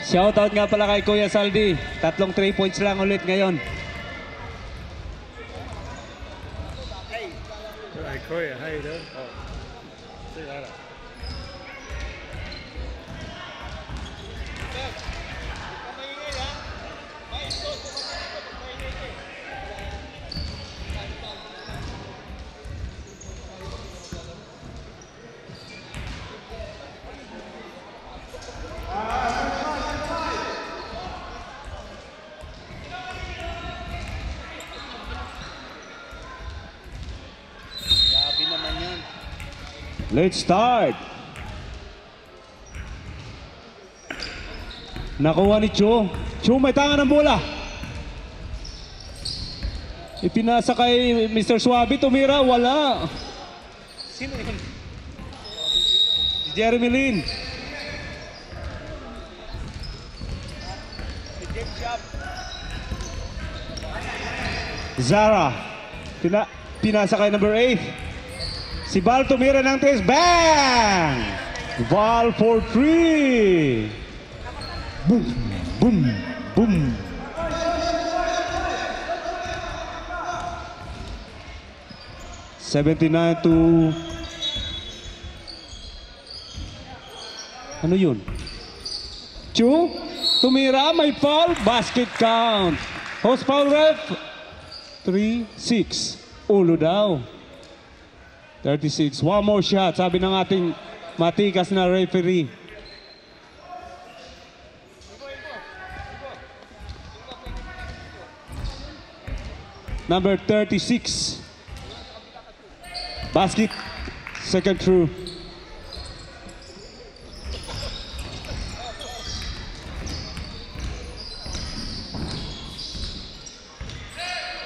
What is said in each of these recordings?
Shoutout nga pala kay Kuya Saldi. 3 points lang ulit ngayon. Hey, Kuya, how you doing? Oh, say that. Let's start. Nakuha ni Chu. Chu, may tangan ng bola. Ipinasa kay Mr. Suabe. Tumira, wala. Sino yun? Si Jeremy Lin. Zara. Pinasa kay number 8. Si Val tumira ng 3. Bang! Val for 3. Boom! Boom! Boom! $79 to... Ano yun? Chu? Tumira, may foul. Basket count. Host foul ref. 3-6. Ulo daw. 36. One more shot, sabi ng ating matikas na referee. Number 36. Basket. Second through.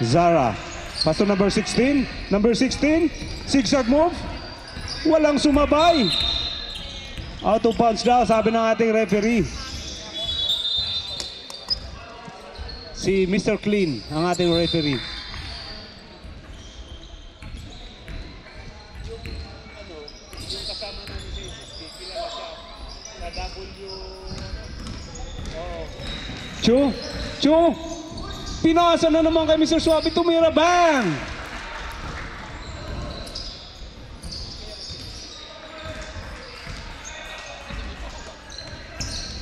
Zara. Pass to number 16. Number 16. Zigzag move. Walang sumabay. Out of bounds daw, sabi ng ating referee. Si Mr. Clean, ang ating referee. Yung kasama namin si SSB, kilala siya. Na W. Chu! Pinasa na naman kay Mr. Suabe. Tumira, bang!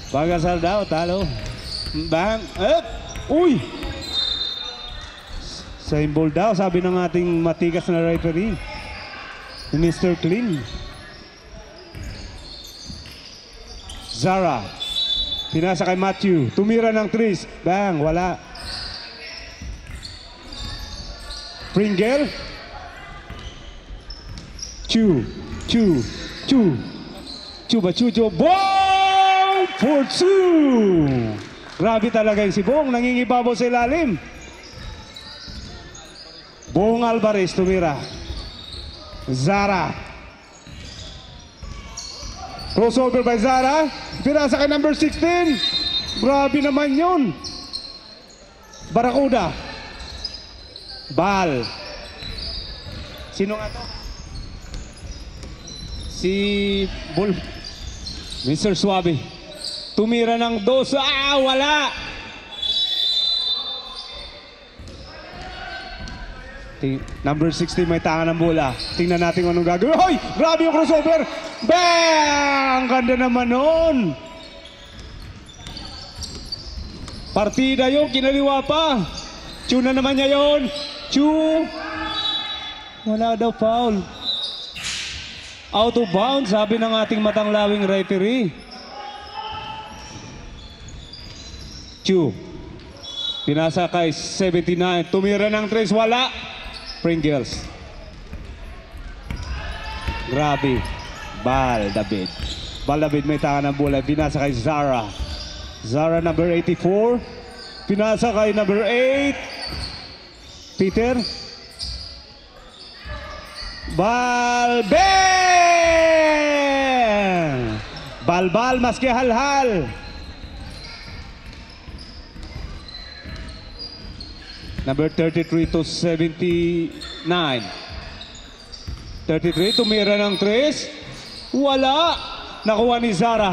Pagasal daw, talo. Bang! Up! Uy! Same ball daw, sabi ng ating matikas na referee. Mr. Clean. Zara. Pinasa kay Matthew. Tumira ng 3. Bang! Wala. Pringle. Chu. Bong! For 2! Grabe talaga yung si Bong. Nangingibabaw sa ilalim. Bong Alvarez tumira. Zara. Crossover by Zara. Pinasa kay number 16. Grabe naman yun. Barakuda. Bal. Sino nga to? Si Bull. Mr. Suabe. Tumira ng 2. Wala! Number 16 may tangan ng bola. Tingnan natin kung anong gagawin. Hoy! Grabe yung crossover! Bang! Ganda naman nun! Partida yun, kinaliwa pa. Chu na naman niya yun. Chu! Wala daw foul. Out of bounds, sabi ng ating matanglawing referee. Chu. Pinasa kay 79. Tumira ng 3. Wala. Pringles. Grabe. Bal David. Bal David may tangan ng bola. Pinasa kay Zara. Zara number 84. Pinasa kay number 8. Peter. Balben! Balbal maski halhal. Number 33 to 79. 33, tumira ng 3. Wala. Nakuha ni Zara.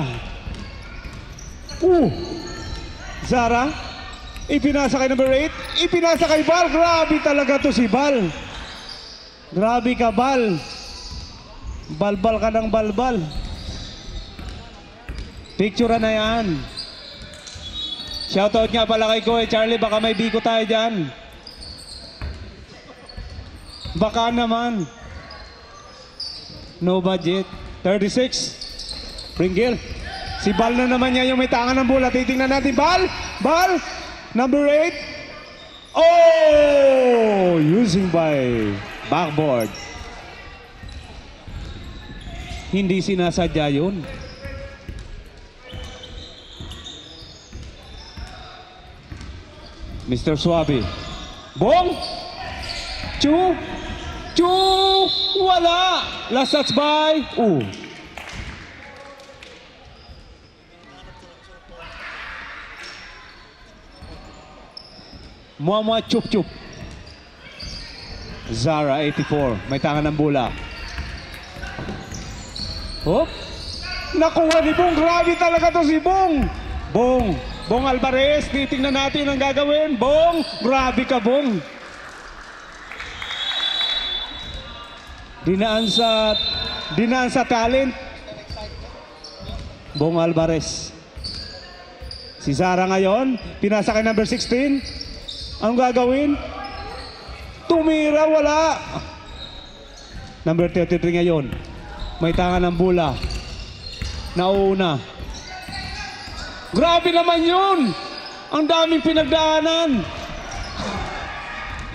Zara. Ipinasa kay number 8. Ipinasa kay Bal. Grabe talaga to si Bal. Grabe ka, Bal. Balbal ka ng balbal. Picture na yan. Shoutout nga pala kay Kuya Charlie. Baka may biko tayo dyan. Baka naman. No budget. 36. Pringle. Si Bal na naman niya yung may tangan ng bola. Titingnan natin. Bal. Bal. Number 8. Oh! Using by backboard. Hindi sinasadya yun. Mr. Suabe. Bong! Chu! Chu! Wala! Last touch by... Muamua chup chup. Zara 84. May tangan ng bola. Hop. Nakuha ni Bong. Grabe talaga to si Bong. Bong Alvarez. Titingnan natin ang gagawin. Bong. Grabe ka, Bong. Dinaan sa talent. Bong Alvarez. Si Zara ngayon. Pinasa kay number 16. Anong gagawin? Tumira, wala. Number 33 ngayon. May tangan ng bola. Nauna. Grabe naman yun. Ang daming pinagdaanan.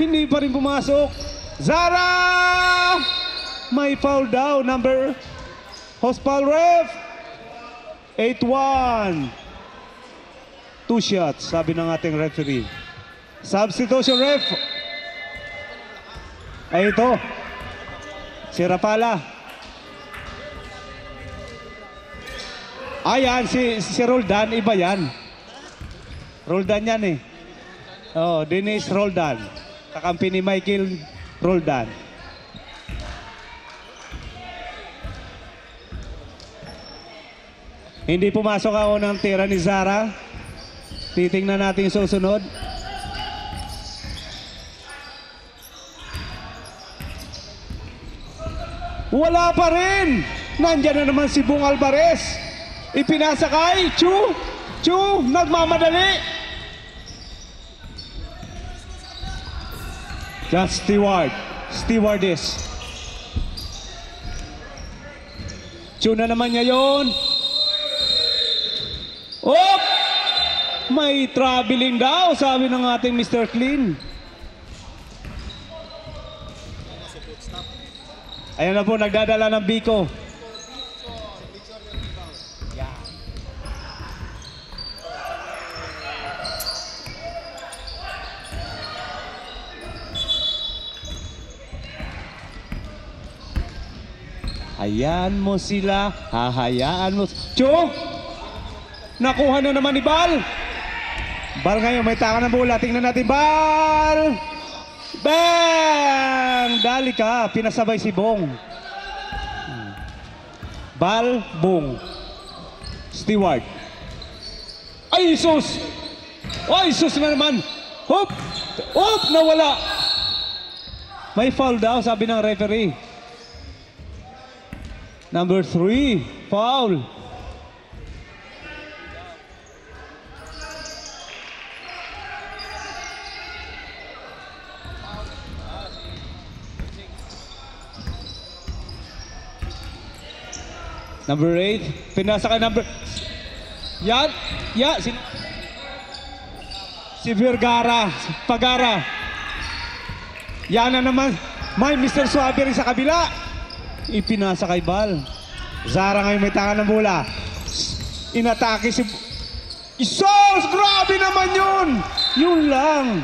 Hindi pa rin pumasok. Zara! May foul daw. Number Hospal ref. 8-1. 2 shots, sabi ng ating referee. Substitution ref. Ay ito. Si Rapala. Ayan, si Roldan, iba yan. Roldan yan eh. Oh, Dennis Roldan. Kakampi ni Michael Roldan. Hindi pumasok ako ng tira ni Zara. Titingnan natin yung susunod. Wala pa rin. Nandiyan na naman si Bong Alvarez. Ipinasa kay Chu. Chu, nagmamadali. Just stewardess. Chu na naman niya yun. Oh! May traveling daw, sabi ng ating Mr. Clean. Ayan na po, nagdadala ng biko. Hayaan mo sila, hahayaan mo. Chu! Nakuha na naman ni Bal. Bal ngayon, may tangan ng bola. Tingnan natin, Bal! Bang! Dali ka, pinasabay si Bong. Bal, Bong. Steward. Ay, sus! Ay, sus na naman! Hop! Hop! Nawala! May foul daw, sabi ng referee. Number 3, foul. Number 8, pinasa ka number... Yan, si Vergara, Pagara. Yan na naman, may Mr. Suabe rin sa kabila. Ipinasa kay Bal. Zara ngayon may tangan ng bola. Inatake si... Isos! Grabe naman yun! Yun lang.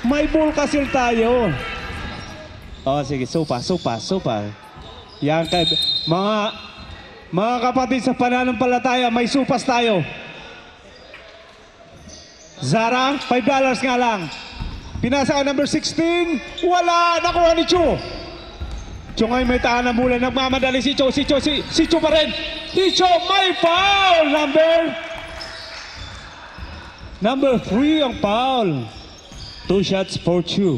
May ball kasil tayo. Oh, sige, supa. Yan kay... Mga kapatid sa pananampalataya, may supas tayo. Zara, $5 nga lang. Pinasa ka number 16. Wala! Nakuha ni Chu. Chu ngayon may tahan ng bola. Nagmamadali si Chu. Si Chu pa rin. Si Chu may foul. Number Number 3 ang foul. 2 shots for 2.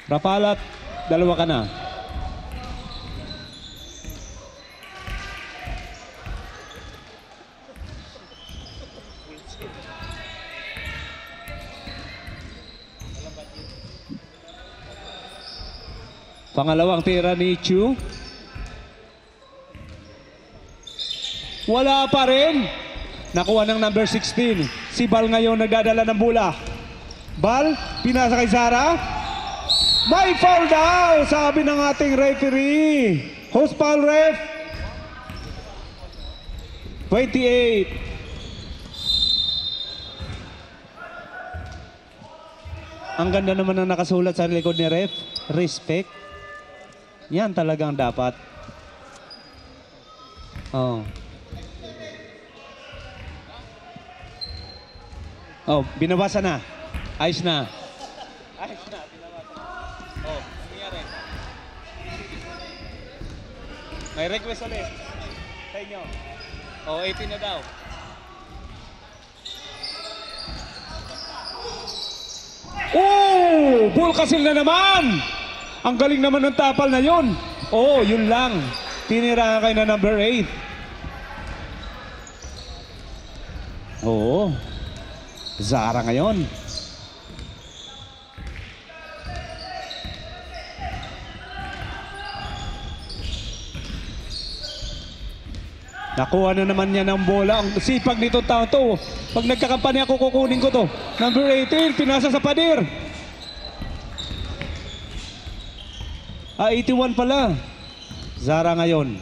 Rapalat, dalawa ka na. Pangalawang tira ni Chu. Wala pa rin. Nakuha ng number 16. Si Bal ngayon nagdadala ng bola. Bal, pinasa kay Zara. May foul daw, sabi ng ating referee. Host foul ref. 28. Ang ganda naman ang nakasulat sa likod ni ref. Respect. Yan talagang dapat. Oh. Oh, binabasa na. Ayos na. Ayos na, binabasa. Oh, nangyari. May request ulit sa inyo. Oh, 18 na daw. Oh! Bulkasil na naman! Ang galing naman ng tapal na yun. Oh, yun lang. Tinira kayo na number 8. Oo. Zara ngayon. Nakuha na naman niya ng bola. Ang sipag nito tao to. Pag nagkakampanya ako, kukunin ko to. Number 18, pinasa sa padir. 81 pala. Zara ngayon.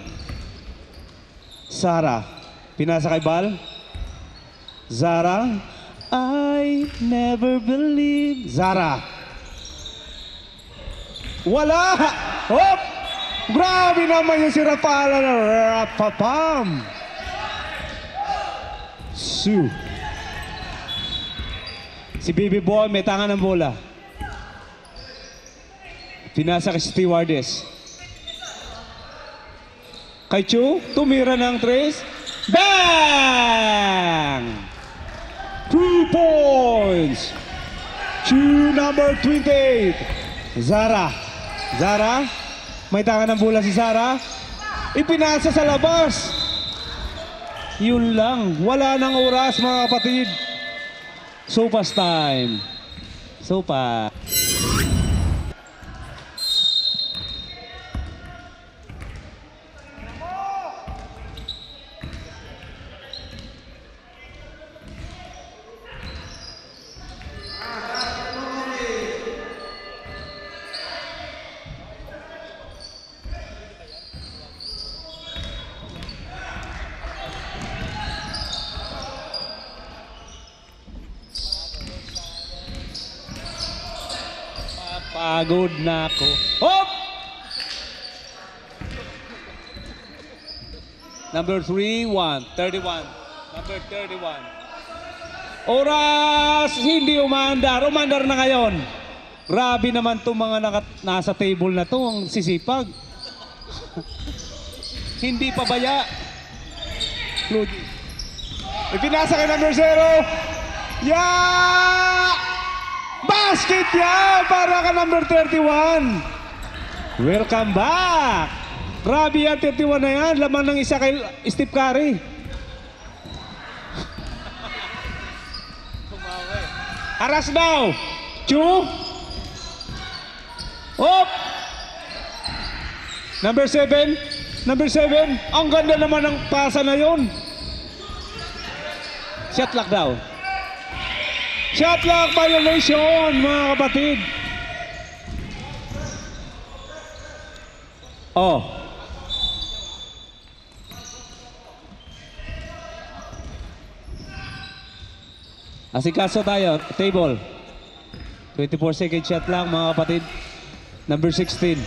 Sara. Pinasa kay Bal. Zara. I never believe. Zara. Wala! Hop! Grabe naman yung si Rapala na rapapam. Sue. Si Baby Boy may tangan ng bola. Pinasa kay Stewardess. Kay Chu, tumira ng tres. Bang! 2 points. Chu number 28. Zara. Zara. May tangan ng bola si Zara. Ipinasa sa labas. Yun lang. Wala nang oras mga kapatid. Sopas time. Sopa. Pagod na ako. Hop! Number 31. Number 31. Oras hindi umandar. Umandar na ngayon. Grabe naman itong mga nasa table na to. Ang sisipag. Hindi pa baya. Ipinasa kay number 0. Yeah! Basket yan para ka number 31. Welcome back. Grabe yan, 31 na yan. Lamang ng isa kay Steve Curry. Aras daw. Chu. Hop. Number 7. Number 7. Ang ganda naman ng pasa na yun. Shot lock daw. Shot lock violation, mga kapatid. Oh. Asikaso tayo. Table. 24 second shot lang, mga kapatid. Number 16.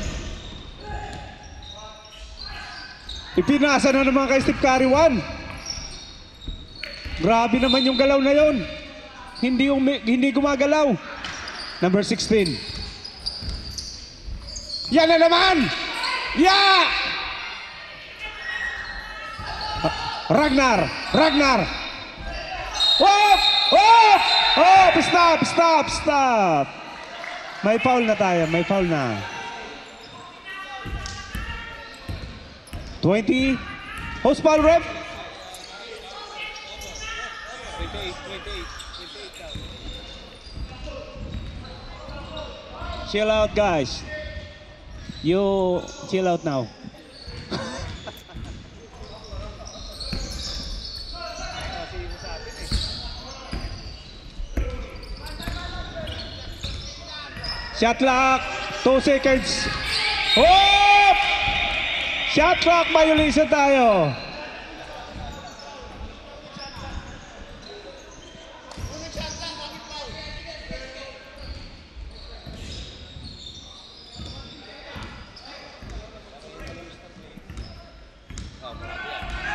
Ipinasa na naman kay Steve Curry 1. Grabe naman yung galaw na yon. Hindi gumagalaw. Number 16. Yan na naman! Yeah! Ragnar! Whoop! Whoop! Oh, stop, stop, stop. May foul na tayo, may foul na. 20. Host foul, ref. 28. Chill out, guys. You chill out now. Shot clock, 2 seconds. Oh! Shot clock violation tayo.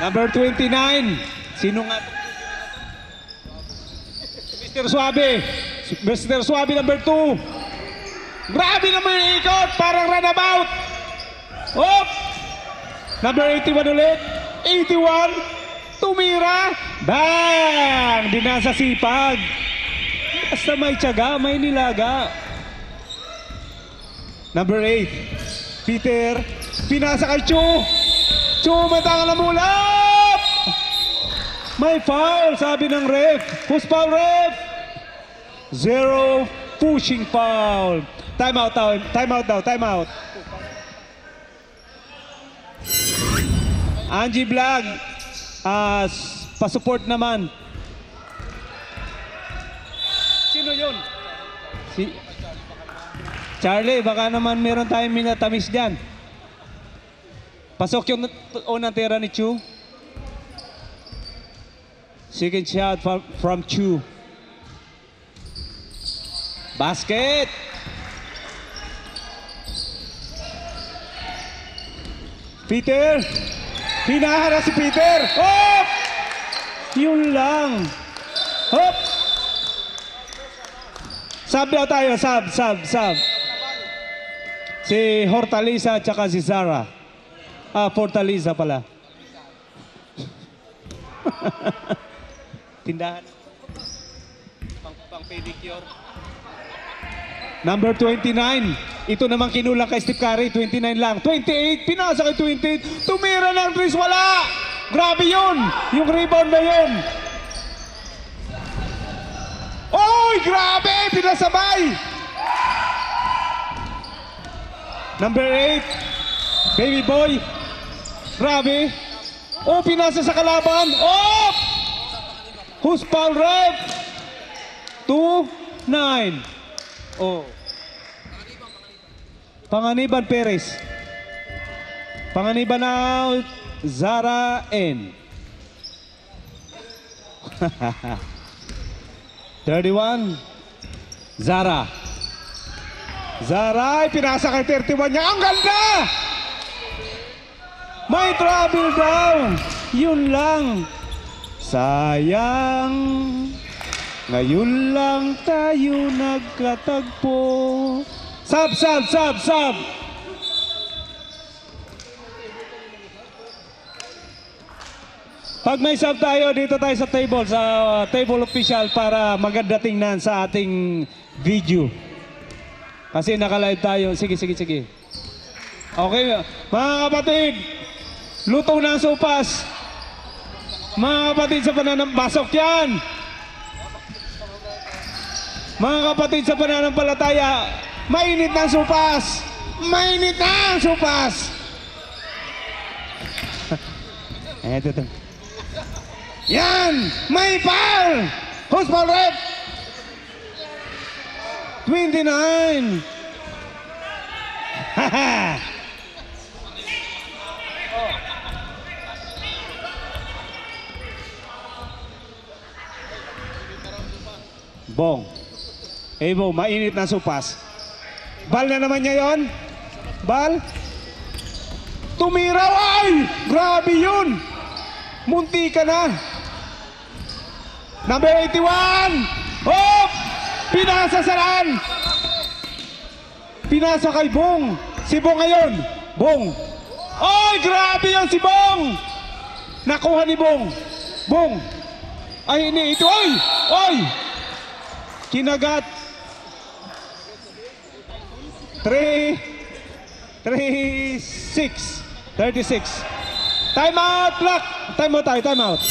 Number 29. Sino nga? Mr. Suabe. Mr. Suabe number 2. Grabe naman yung ikot, parang runabout. Op! Number 81 ulit. 81. Tumira. Bang! Dinasa sipag. Basta may tiyaga, may nilaga. Number 8. Peter. Pinasa kay Chu. Chu, matangan na mula. May foul, sabi ng ref. Who's foul, ref? 0 pushing foul. Time out daw, time out daw, time out. Angie Vlog, pa-support naman. Sino yun? Si Charlie, baka naman meron tayong minatamis dyan. Pasok yung unang tira ni Chu. Second shot from Chu. Basket! Peter! Hinahara si Peter! Hop! Yun lang. Hop! Sub daw tayo, sub. Si Hortaliza at saka si Zara. Fortaliza pala. Tindahan. Pang pedicure. Number 29. Ito naman kinulang kay Steve Curry. 29 lang. 28. Pinasa kay 28. Tumira ng Chris. Wala. Grabe yun. Yung rebound na yun. Oy! Grabe. Pinasabay. Number 8. Baby boy. Grabe. Oh, pinasa sa kalaban. Oh! Who's foul, ref? 2-9. Oh. Panganiban Perez. Panganiban out. Zara N. 31. Zara. Zara ay pinasa kay 31 niya. Ang ganda! May trouble daw. Yun lang. Sayang. Ngayon lang tayo nagkatagpo. Sub. Pag may sub tayo, dito tayo sa table official para maganda tingnan sa ating video. Kasi naka-live tayo. Sige. Okay, mga kapatid, luto na ang sopas. Mga kapatid sa pananampalasok yan. Mga kapatid sa pananampalataya, mainit na ang sopas. Mainit na ang sopas. Ito. Yan! May foul! Who's foul, ref? 29! Haha! Bong. Evo, mainit na supas. Bal na naman niya yon. Bal. Tumiraw ay! Grabe yun! Munti ka na. Number 81. Hop! Pinasa sa laan. Pinasa kay Bong. Si Bong ngayon. Bong. Ay, grabe yun si Bong. Nakuha ni Bong. Bong. Ay, hindi. Ito. Oy! Oy! Kinagat. 36. Time out, clock. Time out tayo, time out.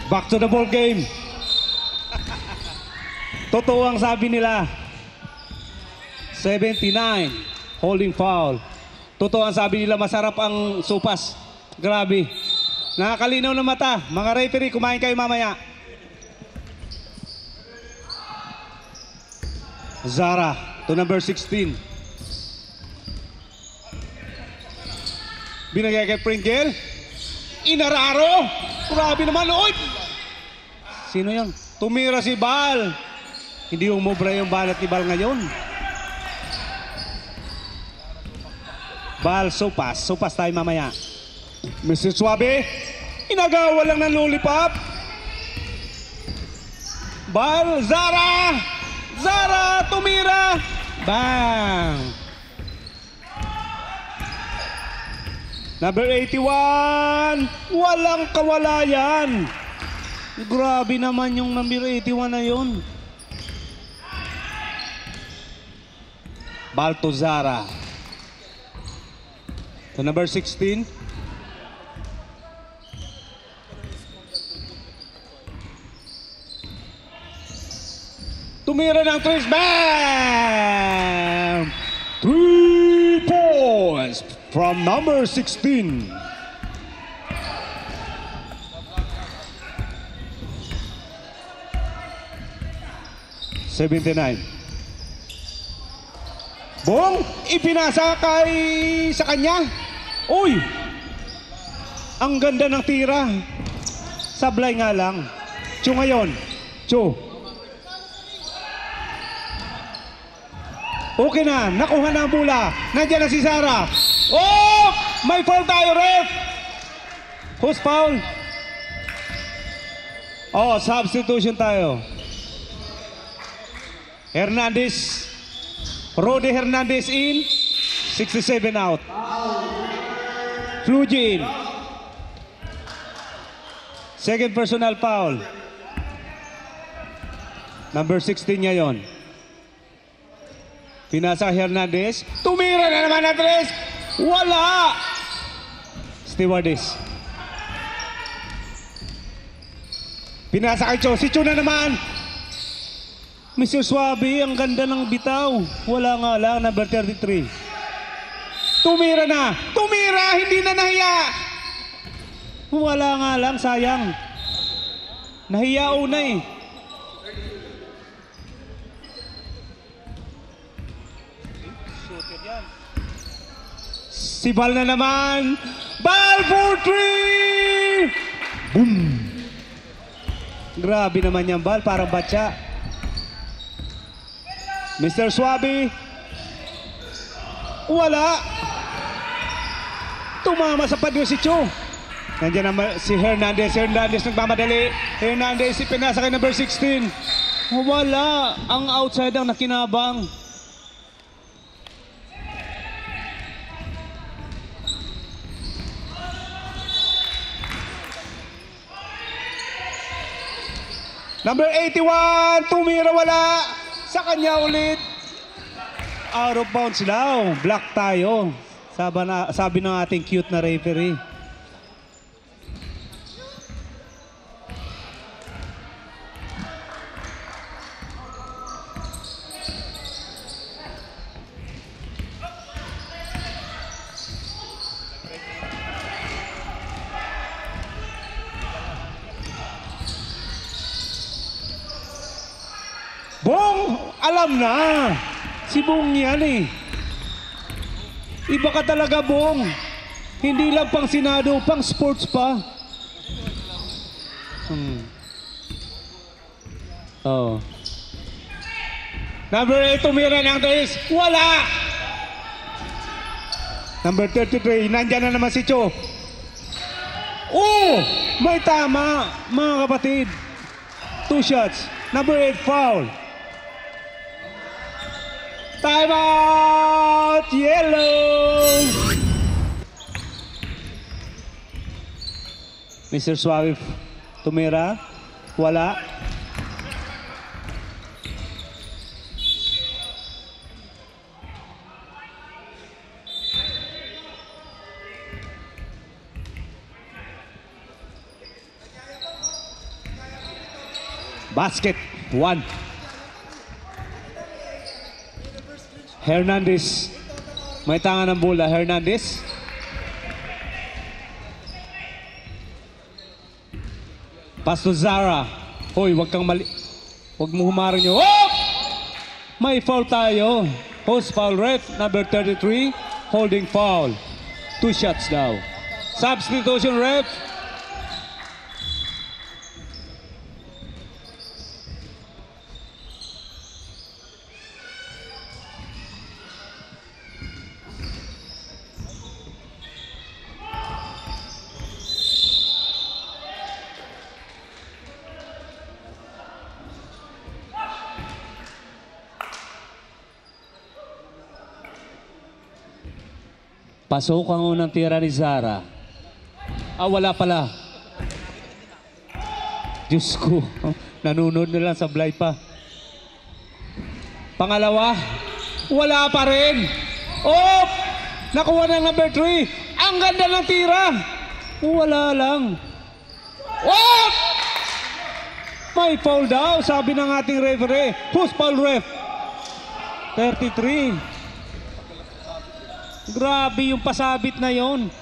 Back to the ball game. Totoo ang sabi nila. 79, holding foul. Totoo ang sabi nila, masarap ang supas. Grabe. Nakakalinaw ng mata. Mga referee, kumain kayo mamaya. Zara to number 16. Binagay kay Pringle. Inararo. Grabe naman. Oy! Sino yan? Tumira si Bal. Hindi umubra yung balat ni Bal ngayon. Bal, sopas. Sopas tayo mamaya. Mr. Suabe. Inagawa lang ng lollipop. Bal, Zara! Zara, tumira! Bang! Number 81, walang kawalayan. Grabe naman yung number 81 na yun. Bal to Zara. To number 16. Tumira ng tres. Bam! 3 points from number 16. Bong, ipinasa sa kanya. Uy! Ang ganda ng tira. Sablay nga lang. Chu ngayon. Chu. Okay na, nakuha na ang bola. Nandiyan na si Zara. Oh! May foul tayo, ref! Who's foul? Oh, substitution tayo. Hernandez. Rode Hernandez in. 67 out. Fluji in. Second personal foul. Number 16 niya yon. Pinasa Hernandez. Tumira na naman ang tres. Wala. Stewardess. Pinasa kay Cho. Si Cho na naman. Mr. Suabe, ang ganda ng bitaw. Wala nga lang. Number 33. Tumira na. Tumira. Hindi na nahiya. Wala nga lang. Sayang. Nahiya una eh. Si Bal na naman. Bal for 3! Boom! Grabe naman yan, Bal. Parang batya. Mr. Suabe. Wala. Tumama sa padyo si Cho. Nandiyan naman si Hernandez. Hernandez nagmamadali. Hernandez ipinasa kay number 16. Wala. Ang outside ang nakinabang. Number 81, tumira wala. Sa kanya ulit. Out of bounds daw. Block tayo. Sabi ng ating cute na referee. Bong, alam na. Si Bong yan eh. Iba ka talaga, Bong. Hindi lang pang Senado, pang sports pa. Oh. Number 8, tumira ng tres. Wala. Number 33, nandyan na naman si Cho. Oh, may tama, mga kapatid. 2 shots. Number 8, foul. Time out! Yellow! Mr. Suave tumira. Wala. Basket. 1. Hernandez. May tanga ng bola. Hernandez. Pass to Zara. Hoy, wag kang mali. Wag mo humarin yun. Oh! May foul tayo. Post foul ref, number 33, holding foul. 2 shots daw. Substitution ref. Pasok ang unang tira ni Zara. Wala pala. Diyos ko, nanunod na lang sa Blay pa. Pangalawa, wala pa rin. Oh! Nakuha ng number 3. Ang ganda ng tira. Wala lang. Oh! May foul daw, sabi ng ating referee. Who's foul ref? 33. Grabe yung pasabit na yon.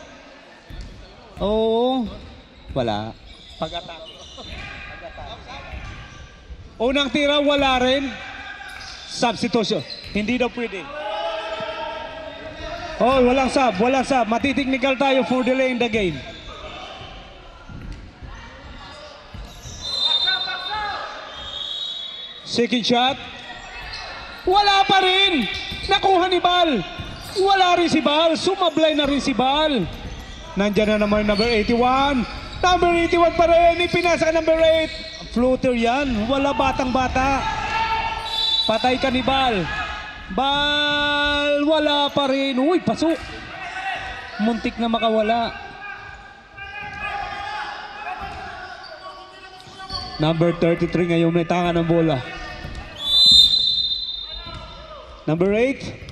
Oo. Wala. Pag-atake. Unang tira, wala rin. Substitution. Hindi daw pwede. Oh, walang sub. Walang sub. Matiteknikal tayo for delay in the game. Second shot. Wala pa rin. Nakuha ni Bal. Wala rin si Bal. Sumablay na rin si Bal. Nandyan na naman number 81. Number 81 pa rin. Ipinasa ka number 8. Floater yan. Wala batang-bata. Patay ka ni Bal. Bal. Wala pa rin. Uy, pasok. Muntik na makawala. Number 33 ngayon may tanga ng bola. Number 8.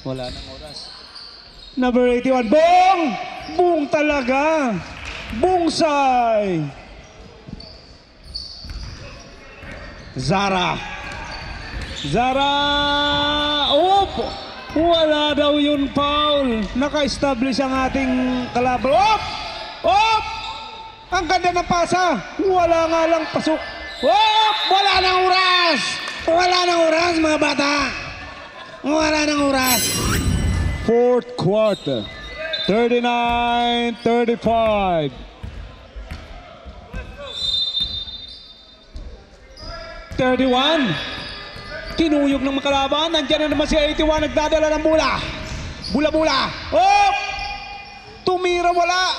Wala nang oras. Number 81. Bong! Bong talaga. Bungsay. Zara. Zara. Op! Wala daw yun foul. Naka-establish ang ating kalaban. Op! Op! Ang ganda ng pasa. Wala nga lang pasok. Op! Wala nang oras. Wala nang oras mga bata. Wala nang oras. Fourth quarter. 39-35. Kinuyog ng makalaban. Nandiyan na naman si 81. Nagdadala ng bola. Bula-bula. Oh! Tumira, wala.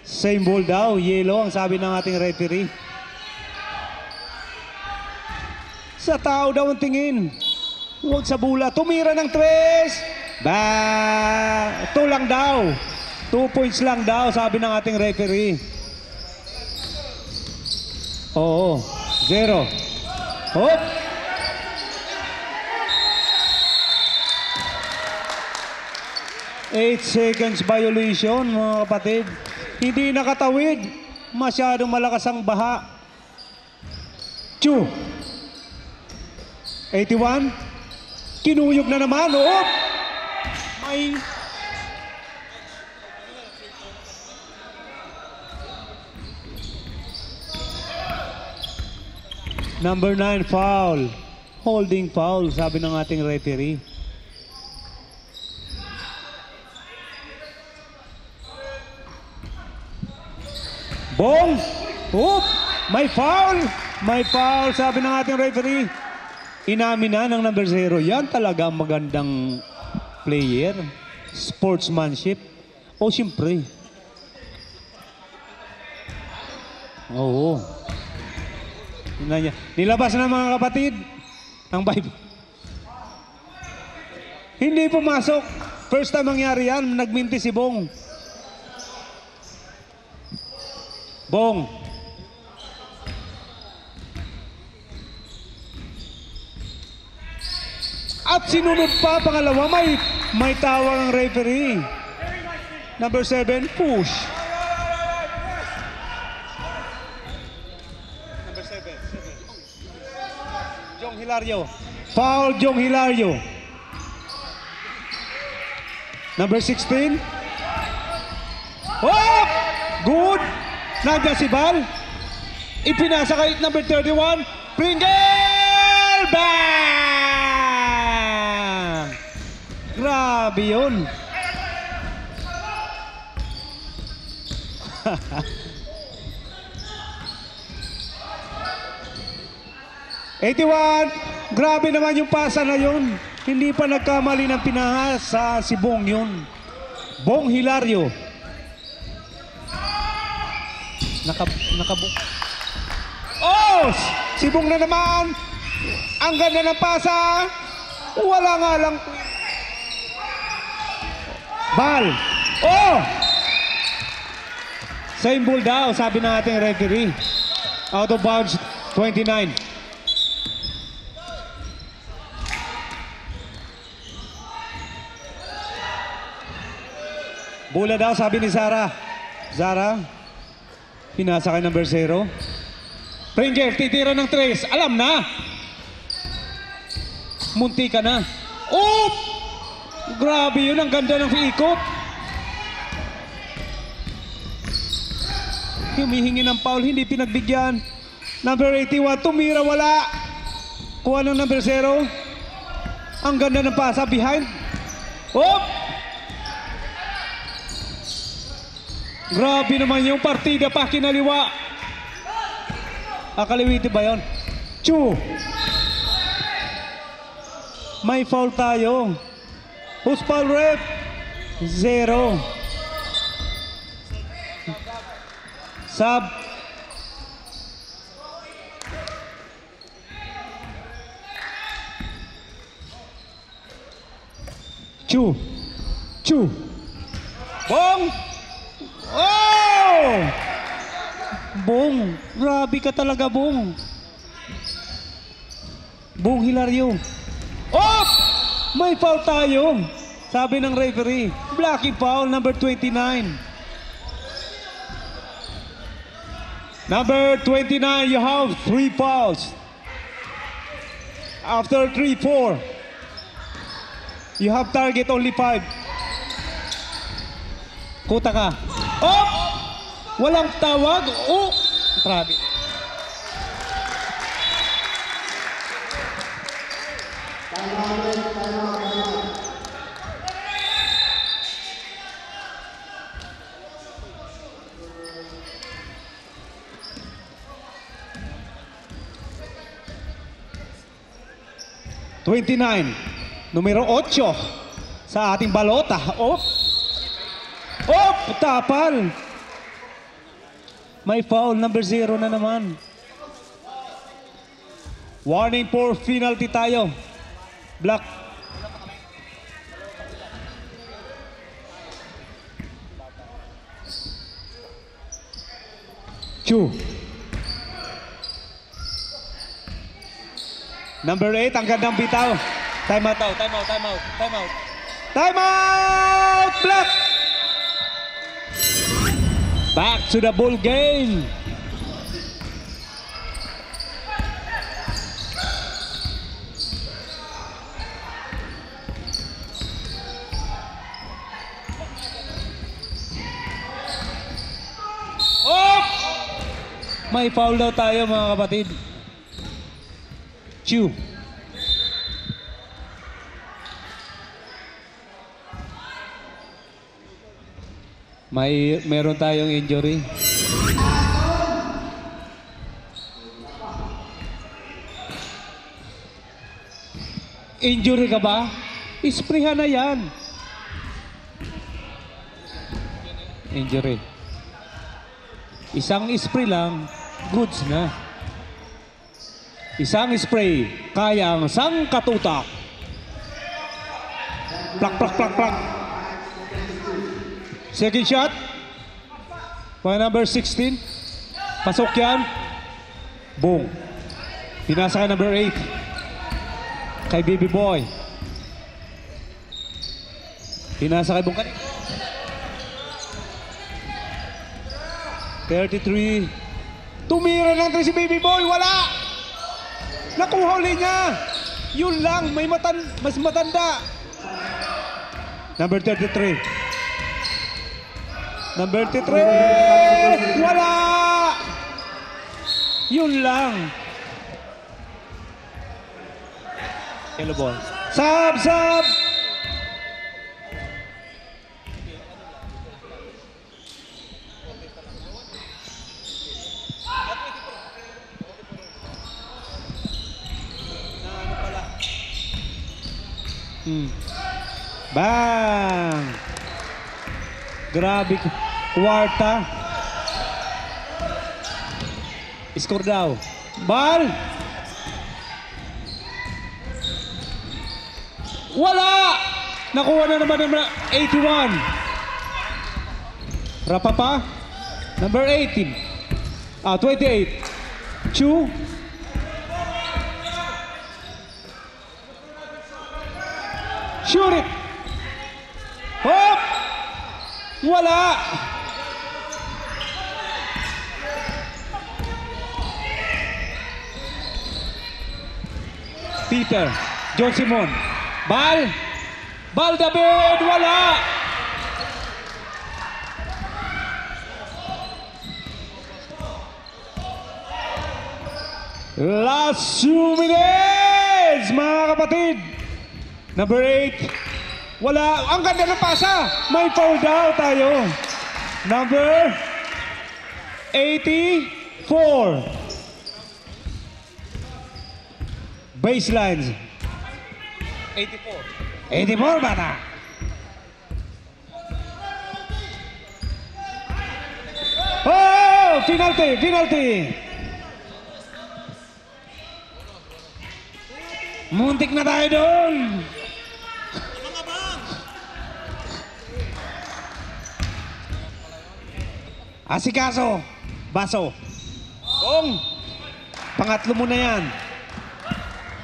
Same ball daw. Yellow ang sabi ng ating referee. Sa tao daw ang tingin. Huwag sa bula. Tumira ng 3. Ito lang daw. 2 points lang daw, sabi ng ating referee. Oo. 0. Hop. Eight seconds violation, mga kapatid. Hindi nakatawid. Masyadong malakas ang baha. 2. 81. Kinuyog na naman. Oh! May... Number 9 foul. Holding foul, sabi ng ating referee. Bong! Oh! May foul! May foul, sabi ng ating referee. Inamin na ng number 0. Yan talaga magandang player. Sportsmanship. O, siyempre. Oo. Nilabas na mga kapatid ang Bible. Hindi pumasok. First time mangyari yan. Nagminti si Bong. Bong. At sinunod pa, pangalawa, may tawag ang referee. Number 7, push. Number 7. Jong Hilario. Foul, Jong Hilario. Number 16. Oh! Good! Nandiyan si Val. Ipinasa kay number 31. Pringle! Bang! Grabe yun. 81. Grabe naman yung pasa na yun. Hindi pa nagkamali ng pinahas sa si Bong yun. Bong Hilario. Oh! Si Bong na naman. Ang ganda ng pasa. Wala nga lang. Bal. Oh! Same ball daw, sabi ng ating referee. Out of bounds, 29. Bola daw, sabi ni Zara. Zara, pinasa kay number 0. Pringle, titira ng 3. Alam na. Munti ka na. Oh! Grabe yun, ang ganda ng ikot. Humihingi ng foul, hindi pinagbigyan. Number 81, tumira, wala. Kuha ng number 0. Ang ganda ng pasa, behind. Oh! Grabe naman yung partida pa, kinaliwa. Akaliwiti ba yun? Chu! May foul tayo. Who's foul ref? 0. Sub. Chu. Chu. Bong! Oh! Bong, grabe ka talaga, Bong. Bong Hilario. Oh! May foul tayo. Sabi ng referee. Blocking foul, number 29. Number 29, you have 3 fouls. After 3, 4. You have target only 5. Kuta ka. Oh! Walang tawag. Oh! Grabe. Numero 8 sa ating balota. Oh! Oh! Tapal! May foul, number 0 na naman. Warning for penalty tayo. Black. Chu. Number 8, ang gandang bitaw. Time out, time out, time out, time out. Time out! Black! Back to the ball game. Oh! May foul daw tayo, mga kapatid. Chu. Meron tayong injury. Injury ka ba? Isprehan na yan. Injury. Isang spray lang, goods na. Isang spray, kayang sangkatutak. Plak, plak, plak, plak. Second shot. By number 16. Pasok yan. Boom. Pinasa kay number 8. Kay Baby Boy. Pinasa kay Bungkan. 33. Tumira ng 3 si Baby Boy. Wala. Nakuha uli niya. Yun lang. Mas matanda. Number 33. Number 33! Wala! Yun lang. Yellow ball. Sub, sub! Bang! Grabe. Kwarta. Score daw. Bal! Wala! Nakuha na naman ng 81. Rapa pa. Number 18. 28. Chu. Shoot it! Hop! Wala! Peter, John Simon, Bal! Bal David! Wala! Last 2 minutes, mga kapatid! Number 8. Wala. Ang ganda ng pasa. May foul daw tayo. Number 84. Baselines. 84. 84 bata. Oh! Penalty! Penalty! Muntik na tayo doon. Asikaso. Baso. Bong. Pangatlo mo na yan.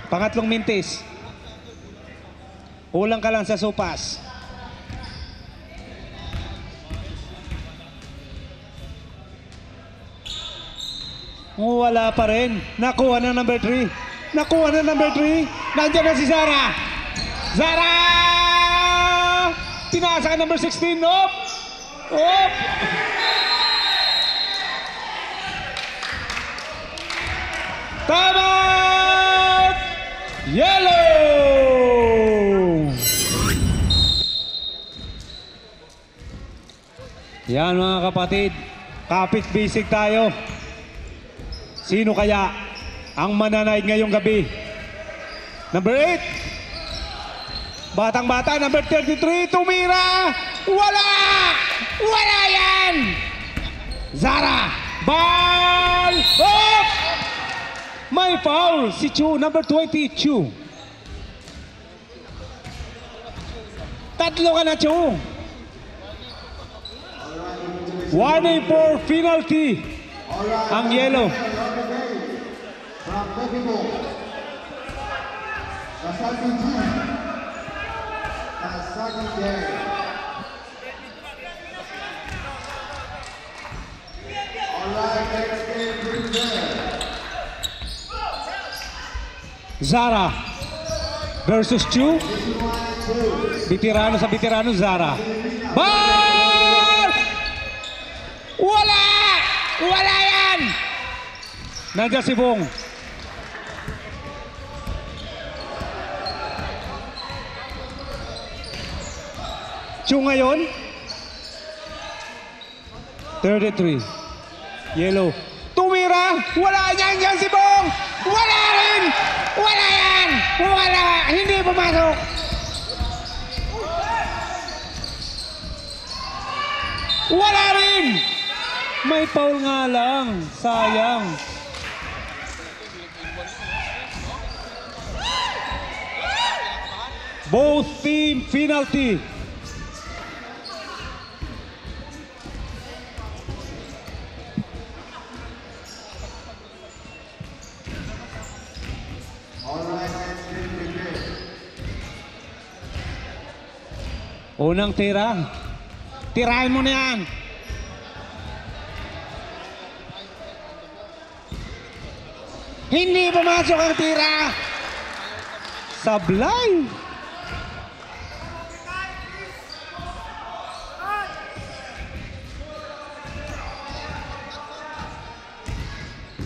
Pangatlong mintis. Ulang ka lang sa sopas. Wala pa rin. Nakuha na number 3. Nakuha na number 3. Nandiyan na si Zara. Zara! Pinasa ka number 16. Op! Op! Tama! Yellow! Yan mga kapatid. Kapit basic tayo. Sino kaya ang mananaig ngayong gabi? Number 8. Batang-bata, number 33. Tumira! Wala! Wala yan! Zara! Ball! Oh! May foul si Chu, number 20, Chu. Tatlo ka na, Chu. Warning for penalty. Ang yellow. Zara versus Chu. Veterano sa veterano, Zara. Ball! Wala! Wala yan! Nandiyan si Bong. Chu ngayon. 33. Yellow. Tumira! Wala yan yan si Bong! Wala rin! Wala yan! Wala! Hindi pumasok! Wala rin! May foul nga lang. Sayang. Both team penalty. Unang tira. Tirahin mo na yan. Hindi pumasok ang tira. Sablay.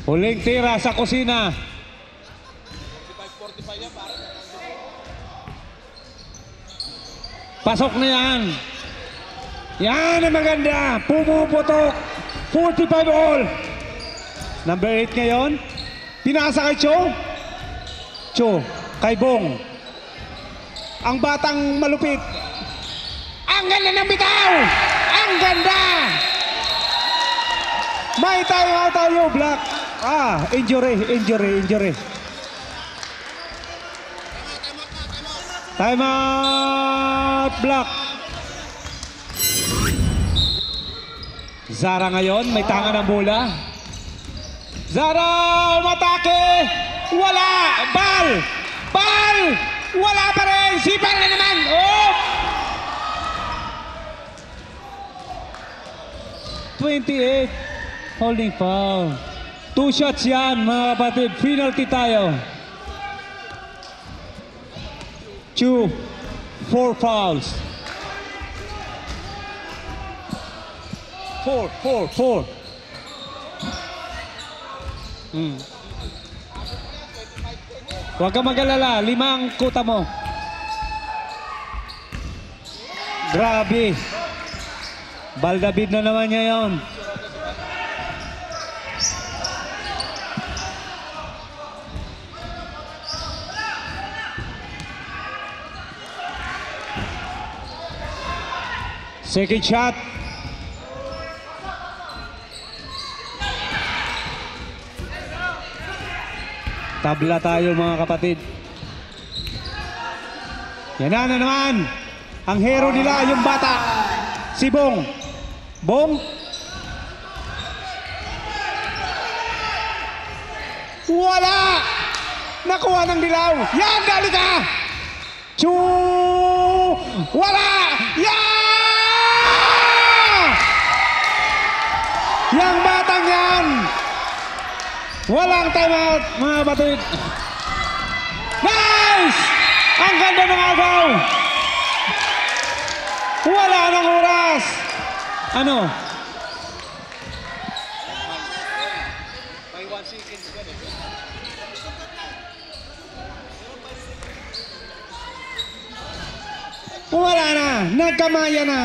Huling tira sa kusina. Pasok na yan. Yan ang maganda. Pumuputok. 45 all. Number 8 ngayon. Pinasa kay Cho. Cho. Kay Bong. Ang batang malupit. Ang ganda ng bitaw. Ang ganda. May tayo, Black. Injury. Time out, Black. Zara ngayon, may tanga ng bola. Zara, umatake. Wala. Bal. Wala pa rin. Sipang na naman. Oh! 28. Holding foul. 2 shots yan, mga kapatid. Penalty tayo. 2, 4 fouls. 4. Huwag ka mag-alala, 5 ang kuta mo. Grabe. Baldabid na naman niya yun. Second shot. Tabla tayo mga kapatid. Yan na naman. Ang hero nila, yung bata. Si Bong. Bong. Wala. Nakuha ng dilaw. Yan, dali ka. Wala. Yan. Yang batang yan. Walang timeout, mga batid. Nice! Ang ganda ng agaw. Wala nang oras. Ano? May 1 second. Wala na. Nagkamaya na.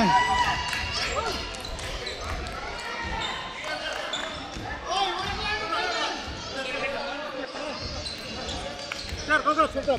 Sir, go.